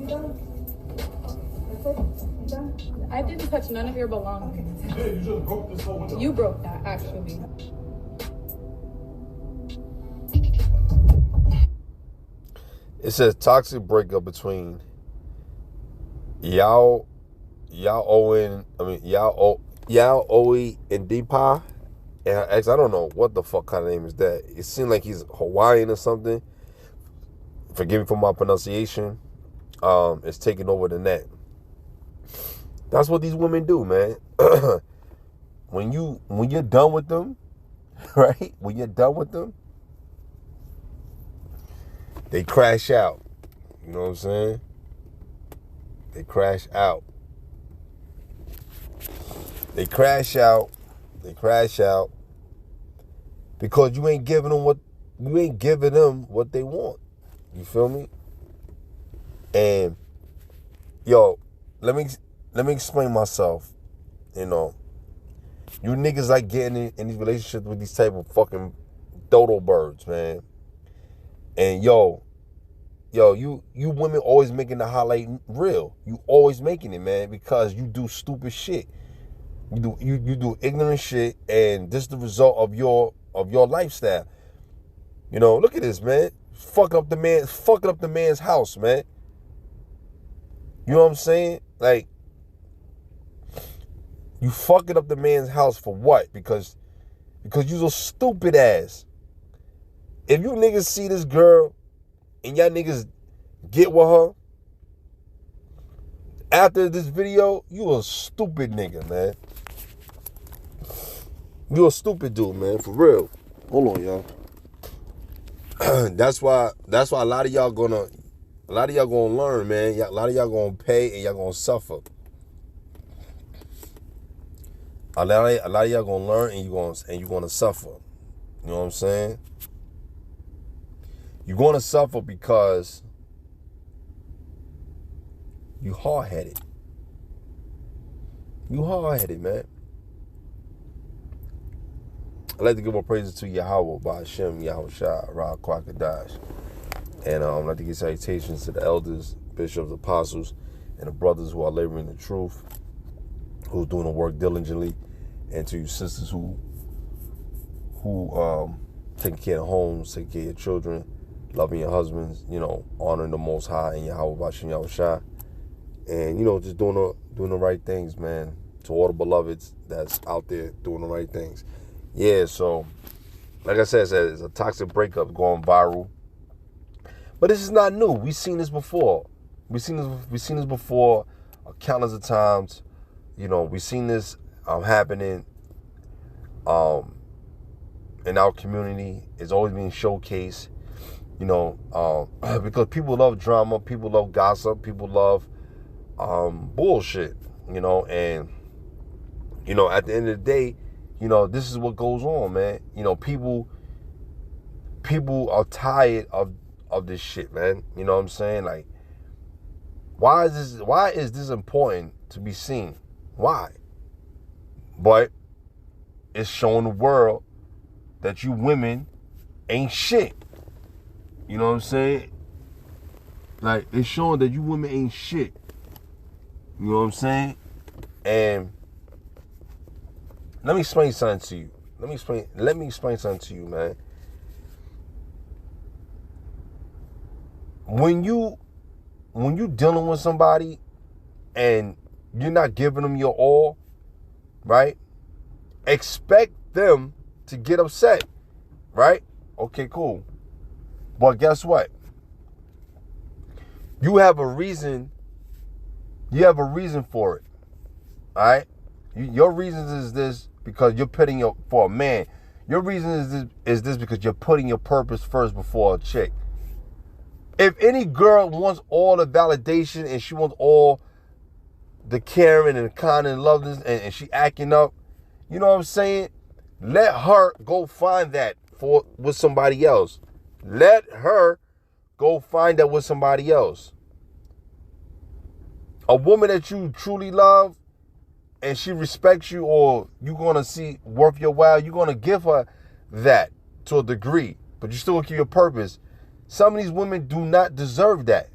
You done? That's it? You done? I didn't touch none of your belongings. You did. You just broke this whole window. You broke that, actually. It says toxic breakup between Yao Owe and Deepa and her ex. I don't know what the fuck kind of name is that. It seemed like he's Hawaiian or something. Forgive me for my pronunciation. It's taking over the net. That's what these women do, man. When you're done with them, right? When you're done with them, they crash out. You know what I'm saying? They crash out. They crash out. They crash out because you ain't giving them what they want. You feel me? And yo, let me explain myself. You know, you niggas like getting in these relationships with these type of fucking dodo birds, man. And yo, you women always making the highlight real. You always making it, man, because you do stupid shit. You do ignorant shit, and this is the result of your lifestyle. You know, look at this, man. Fucking up the man's house, man. You know what I'm saying? Like, you fucking up the man's house for what? Because you're a stupid ass. If you niggas see this girl and y'all niggas get with her after this video, you a stupid nigga, man. You a stupid dude, man, for real. Hold on, y'all. That's why a lot of y'all gonna learn, man. A lot of y'all gonna pay and y'all gonna suffer. A lot of y'all gonna learn and you're gonna suffer. You know what I'm saying? You're gonna suffer because you hard-headed. You hard-headed, man. I'd like to give more praises to Yahweh, Ba'ashem, Yahushua, Ra Kwakadash. And I'd like to give salutations to the elders, bishops, apostles, and the brothers who are laboring the truth, who's doing the work diligently, and to you sisters who taking care of homes, taking care of your children, loving your husbands, you know, honoring the Most High and Yahweh, Ba'ashem, Yahushua. And, you know, just doing the right things, man. To all the beloveds that's out there doing the right things. Yeah, so, like I said, it's a toxic breakup going viral. But this is not new. We've seen this before. We've seen this before countless of times. You know, we've seen this happening in our community. It's always being showcased. You know, because people love drama, people love gossip, people love bullshit. You know, and you know, at the end of the day, you know, this is what goes on, man. You know, people are tired of this shit, man. You know what I'm saying? Like, why is this important to be seen? Why? But it's showing the world that you women ain't shit. You know what I'm saying? Like, it's showing that you women ain't shit. You know what I'm saying? And let me explain something to you. Let me explain something to you, man. When you dealing with somebody and you're not giving them your all, right? Expect them to get upset, right? Okay, cool. But guess what? You have a reason for it, all right? Your reasons is this because you're putting for a man. Your reason is this because you're putting your purpose first before a chick. If any girl wants all the validation and she wants all the caring and the kind and loveness and she acting up, you know what I'm saying? Let her go find that with somebody else. Let her go find that with somebody else. A woman that you truly love and she respects you, or you're going to see worth your while, you're going to give her that to a degree, but you still keep your purpose. Some of these women do not deserve that.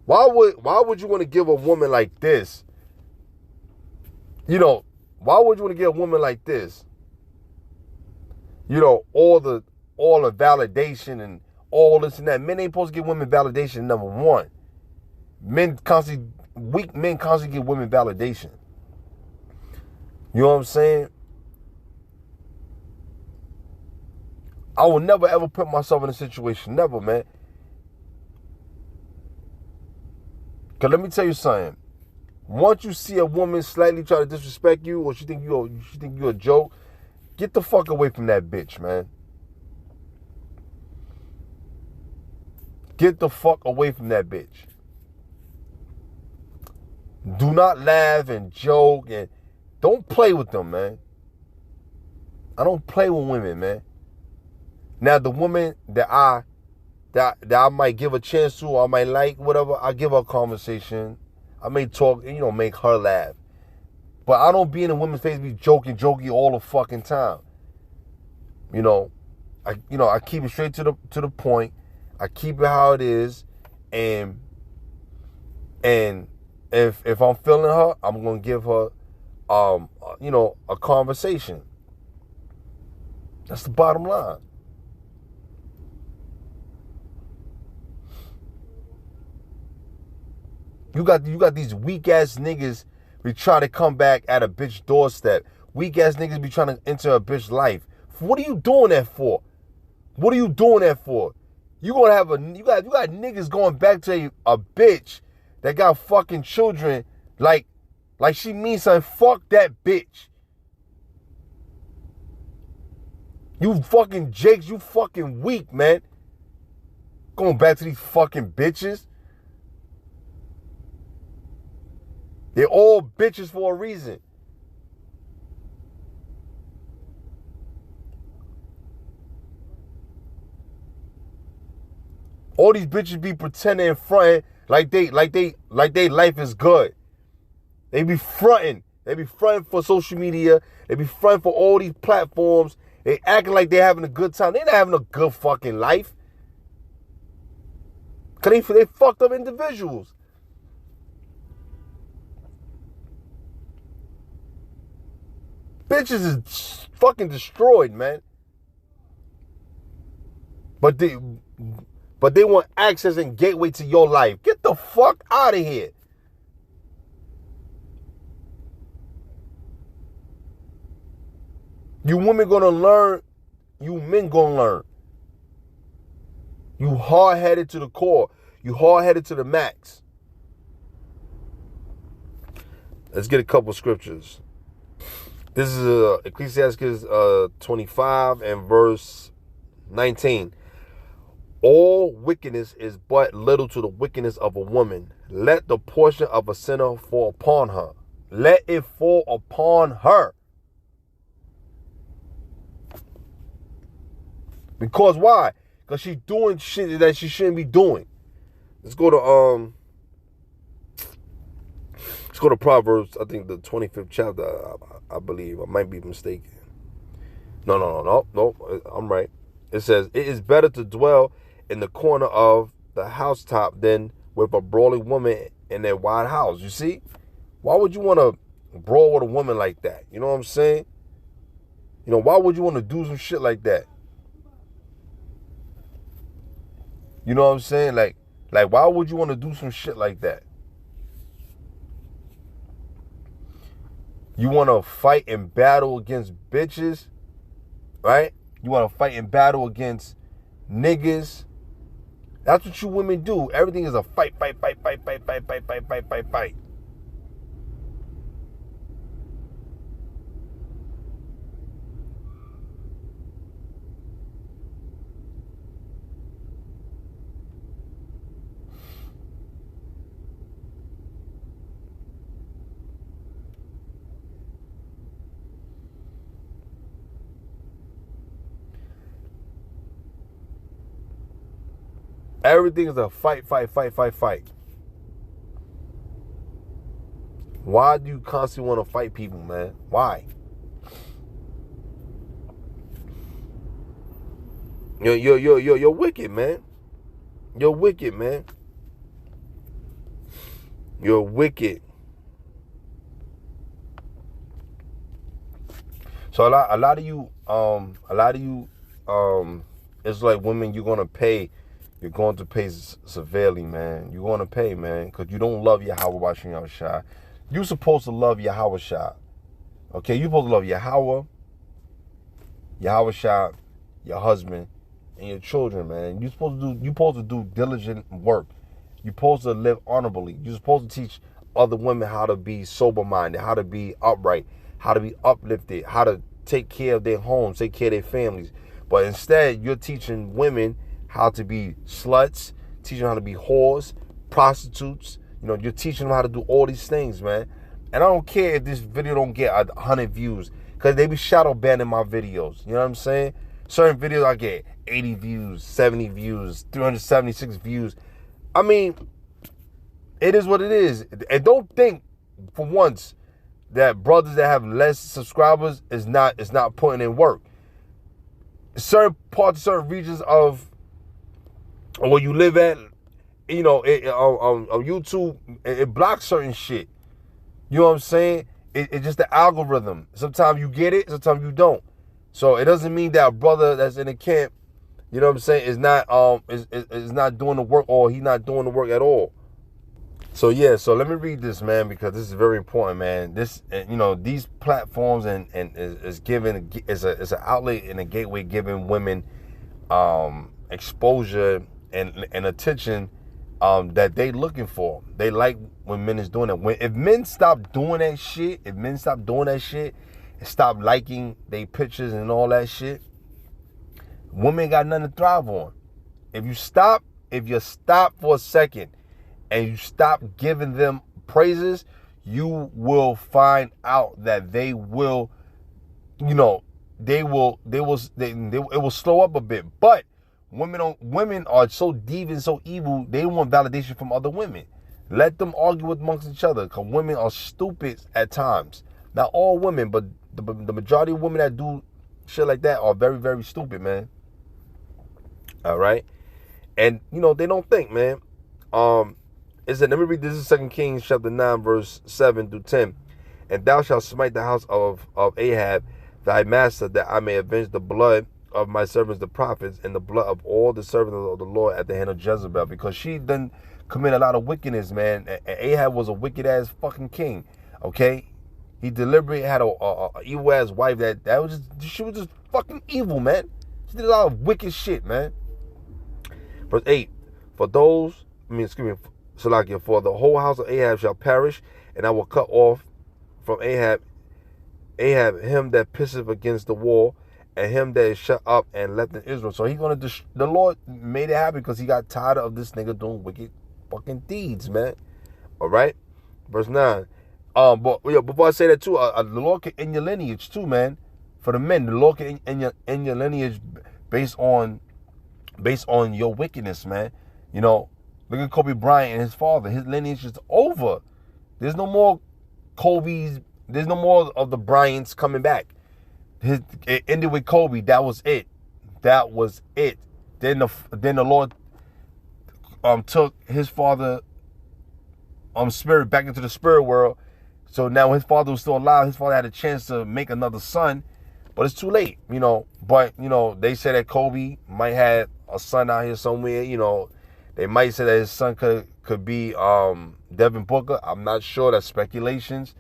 Why would you want to give a woman like this? You know, why would you want to give a woman like this? You know, all the validation and all this and that. Men ain't supposed to give women validation, number one. Weak men constantly give women validation. You know what I'm saying? I will never ever put myself in a situation. Never, man. Cause let me tell you something. Once you see a woman slightly try to disrespect you, or she think you're a joke, get the fuck away from that bitch, man. Get the fuck away from that bitch. Do not laugh and joke and don't play with them, man. I don't play with women, man. Now the woman that I might give a chance to, or I might like, whatever, I give her a conversation. I may talk, make her laugh. But I don't be in a woman's face, be jokey all the fucking time. I keep it straight to the point. I keep it how it is, and if I'm feeling her, I'm gonna give her, a conversation. That's the bottom line. You got these weak ass niggas be trying to come back at a bitch doorstep. Weak ass niggas be trying to enter a bitch life. What are you doing that for? What are you doing that for? You got niggas going back to a bitch that got fucking children like she means something. Fuck that bitch. You fucking jakes, you fucking weak, man. Going back to these fucking bitches. They're all bitches for a reason. All these bitches be pretending and fronting like they life is good. They be fronting. They be fronting for social media. They be fronting for all these platforms. They acting like they having a good time. They not having a good fucking life. Cause they fucked up individuals. Bitches is fucking destroyed, man. But they want access and gateway to your life. Get the fuck out of here. You women gonna learn. You men gonna learn. You hard-headed to the core. You hard-headed to the max. Let's get a couple scriptures. This is Ecclesiastes 25 and verse 19. All wickedness is but little to the wickedness of a woman. Let the portion of a sinner fall upon her. Let it fall upon her. Because why? Because she's doing shit that she shouldn't be doing. Let's go to Proverbs, I think the 25th chapter, I believe. I might be mistaken. No, I'm right. It says, it is better to dwell in the corner of the housetop than with a brawling woman in their wide house. You see? Why would you want to brawl with a woman like that? You know what I'm saying? Why would you want to do some shit like that? You know what I'm saying? Like why would you want to do some shit like that? You want to fight and battle against bitches, right? You want to fight and battle against niggas. That's what you women do. Everything is a fight. Everything is a fight. Why do you constantly want to fight people, man? Why? You're wicked, man. You're wicked, man. You're wicked. So a lot of you, it's like women. You're going to pay severely, man. You're going to pay, man, because you don't love Yahweh Bashim Yahushua. You're supposed to love Yahweh Shah. Okay, you're supposed to love Yahweh Shah, your husband, and your children, man. You're supposed to do diligent work. You're supposed to live honorably. You're supposed to teach other women how to be sober-minded, how to be upright, how to be uplifted, how to take care of their homes, take care of their families. But instead, you're teaching women how to be sluts, teaching them how to be whores, prostitutes. You know, you're teaching them how to do all these things, man. And I don't care if this video don't get 100 views, because they be shadow banning my videos. You know what I'm saying? Certain videos I get 80 views, 70 views, 376 views. I mean, it is what it is. And don't think for once that brothers that have less subscribers is not putting in work. Certain parts, certain regions of where you live at, you know, on YouTube, it blocks certain shit. You know what I'm saying? It's just the algorithm. Sometimes you get it, sometimes you don't. So it doesn't mean that a brother that's in the camp, you know what I'm saying, is not doing the work, or he's not doing the work at all. So yeah, so let me read this, man, because this is very important, man. This, you know, these platforms and is giving is an outlet and a gateway giving women exposure and attention that they looking for. They like when men is doing it. If men stop doing that shit, and stop liking their pictures and all that shit, women got nothing to thrive on. If you stop for a second and you stop giving them praises, you will find out that they will, you know, it will slow up a bit. But women are so deep and so evil, they want validation from other women. Let them argue amongst each other, because women are stupid at times. Not all women, but the majority of women that do shit like that are very, very stupid, man. All right? And, you know, they don't think, man. It said, let me read this. This is 2 Kings chapter 9, verse 7 through 10. And thou shalt smite the house of Ahab, thy master, that I may avenge the blood of my servants the prophets, and the blood of all the servants of the Lord at the hand of Jezebel, because she done commit a lot of wickedness, man. And Ahab was a wicked ass fucking king. Okay, he deliberately had a evil ass wife she was just fucking evil, man. She did a lot of wicked shit, man. Verse 8: for the whole house of Ahab shall perish, and I will cut off from Ahab him that pisseth against the wall, and him that is shut up and left in Israel. So he's gonna the Lord made it happen because he got tired of this nigga doing wicked fucking deeds, man. All right, verse 9. But before I say that too, the Lord can end your lineage too, man. For the men, the Lord can end your lineage based on your wickedness, man. You know, look at Kobe Bryant and his father. His lineage is over. There's no more Kobe's. There's no more of the Bryants coming back. It ended with Kobe. That was it. Then the Lord took his father spirit back into the spirit world. So now his father was still alive. His father had a chance to make another son, but it's too late, you know. But, you know, they said that Kobe might have a son out here somewhere, you know. They might say that his son could be Devin Booker. I'm not sure. That's speculations.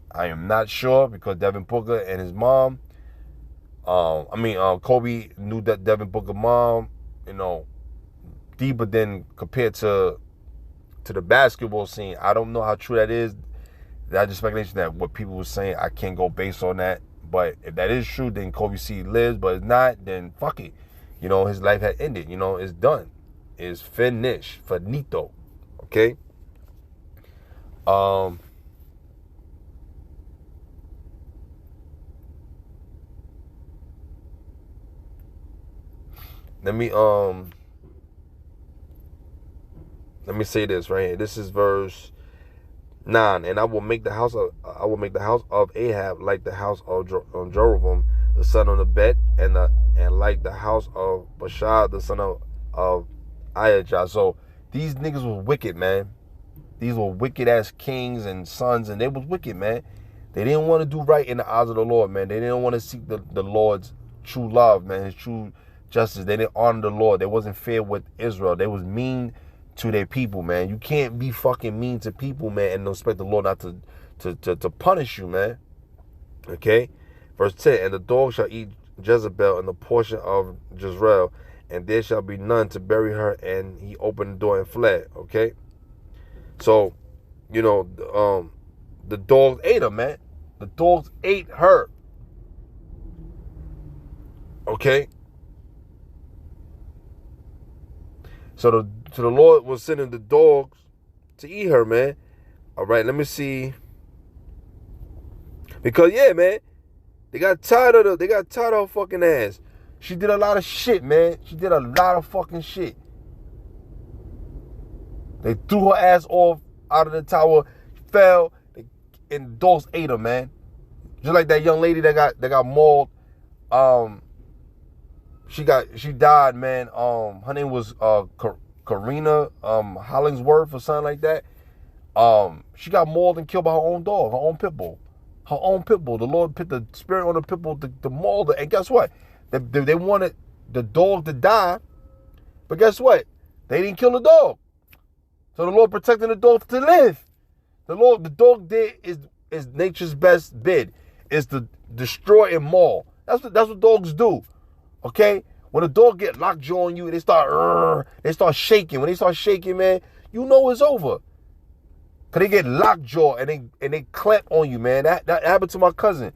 I am not sure, because Devin Booker and his mom, Kobe knew that Devin Booker mom, you know, deeper than compared to the basketball scene. I don't know how true that is. That's just speculation, that what people were saying. I can't go based on that. But if that is true, then Kobe C lives. But if not, then fuck it. You know, his life had ended. You know, it's done. It's finished. Finito. Okay? Let me say this right here. This is verse 9. And I will make the house of Ahab like the house of Jeroboam the son of Nebat, and like the house of Baasha the son of Ahijah. So these niggas was wicked, man. These were wicked-ass kings and sons, and they was wicked, man. They didn't want to do right in the eyes of the Lord, man. They didn't want to seek the Lord's true love, man, his true justice. They didn't honor the Lord. They wasn't fair with Israel. They was mean to their people, man. You can't be fucking mean to people, man, and expect the Lord not to punish you, man. Okay? Verse 10, and the dog shall eat Jezebel and the portion of Jezreel, and there shall be none to bury her. And he opened the door and fled. Okay? So, you know, the dogs ate her, man. The dogs ate her. Okay? So the Lord was sending the dogs to eat her, man. All right, let me see. Because, yeah, man, they got tired of her fucking ass. She did a lot of shit, man. She did a lot of fucking shit. They threw her ass off out of the tower, fell, and the dogs ate her, man. Just like that young lady that got mauled. She died, man. Her name was Karina Hollingsworth or something like that. She got mauled and killed by her own dog, her own pit bull. Her own pit bull. The Lord put the spirit on the pit bull to maul her. And guess what? They wanted the dog to die, but guess what? They didn't kill the dog. So the Lord protected the dog to live. The dog did is nature's best bid, is to destroy and maul. That's what dogs do. Okay? When a dog get lockjaw on you, they start shaking. When they start shaking, man, you know it's over. Cause they get lockjaw and they clamp on you, man. That happened to my cousin.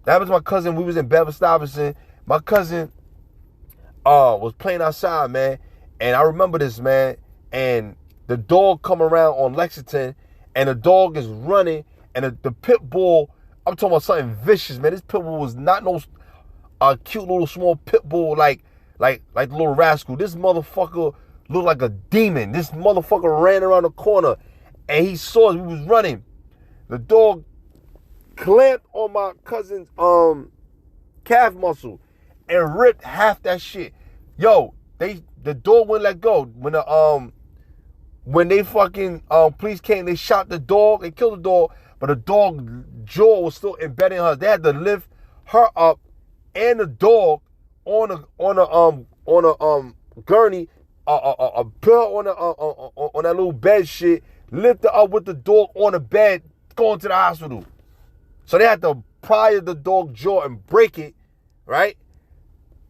We was in Beverly-Stuyvesant. My cousin was playing outside, man, and I remember this, man. And the dog come around on Lexington, and the dog is running, and the pit bull. I'm talking about something vicious, man. This pit bull was not no cute little small pit bull like the little rascal. This motherfucker looked like a demon. This motherfucker ran around the corner, and he saw us. We was running. The dog clamped on my cousin's calf muscle and ripped half that shit. Yo, the dog wouldn't let go. When they fucking police came, they shot the dog, they killed the dog, but the dog jaw was still embedded in her. They had to lift her up and the dog on a gurney, put her on that little bed shit, lift her up with the dog on the bed, going to the hospital. So they had to pry the dog jaw and break it, right?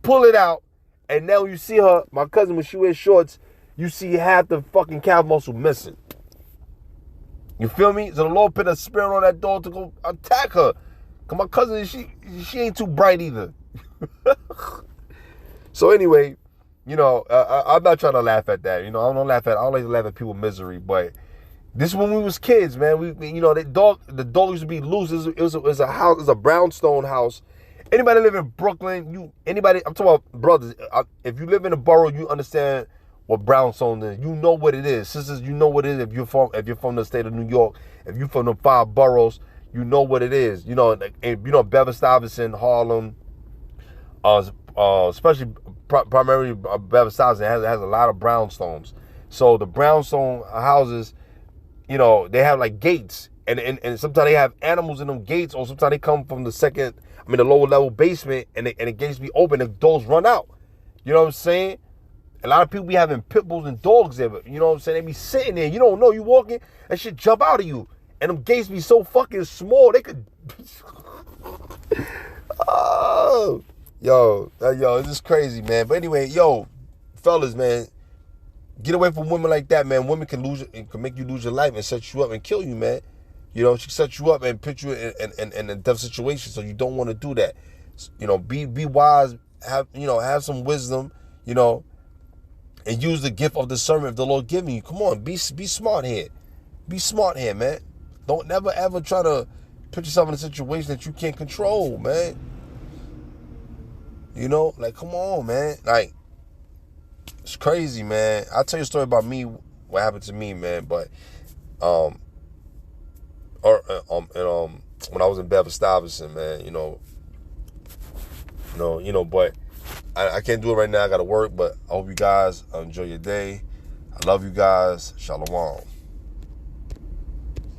Pull it out, and now you see her, my cousin, when she wears shorts, you see half the fucking calf muscle missing. You feel me? So the Lord put a spirit on that dog to go attack her. Cause my cousin, she ain't too bright either. So anyway, you know, I'm not trying to laugh at that. You know, I don't like to laugh at people's misery, but this is when we was kids, man. We you know, the dog used to be loose. It was a house, it was a brownstone house. Anybody live in Brooklyn, I'm talking about brothers. If you live in a borough, you understand what brownstone is. You know what it is. Sisters, you know what it is. If you're from the state of New York, if you're from the 5 boroughs, you know what it is. You know, Beverly-Stuyvesant, Harlem, especially primarily Beverly-Stuyvesant has a lot of brownstones. So the brownstone houses, you know, they have like gates, and sometimes they have animals in them gates, or sometimes they come from the lower level basement, and the gates be open, and dogs run out. You know what I'm saying? A lot of people be having pit bulls and dogs there, but you know what I'm saying? They be sitting there, you don't know, you walking, that shit jump out of you. And them gates be so fucking small, they could... Oh, yo, this is crazy, man. But anyway, yo, fellas, man, get away from women like that, man. Women can make you lose your life and set you up and kill you, man. You know, she set you up and put you in a tough situation, so you don't want to do that. You know, be wise, have some wisdom, you know, and use the gift of discernment if the Lord giving you. Come on, be smart here. Be smart here, man. Don't never ever try to put yourself in a situation that you can't control, man. You know, like, come on, man. Like, it's crazy, man. I'll tell you a story about me, what happened to me, man. But, when I was in Beverly-Stuyvesant, man, but I can't do it right now. I got to work, but I hope you guys enjoy your day. I love you guys. Shalom.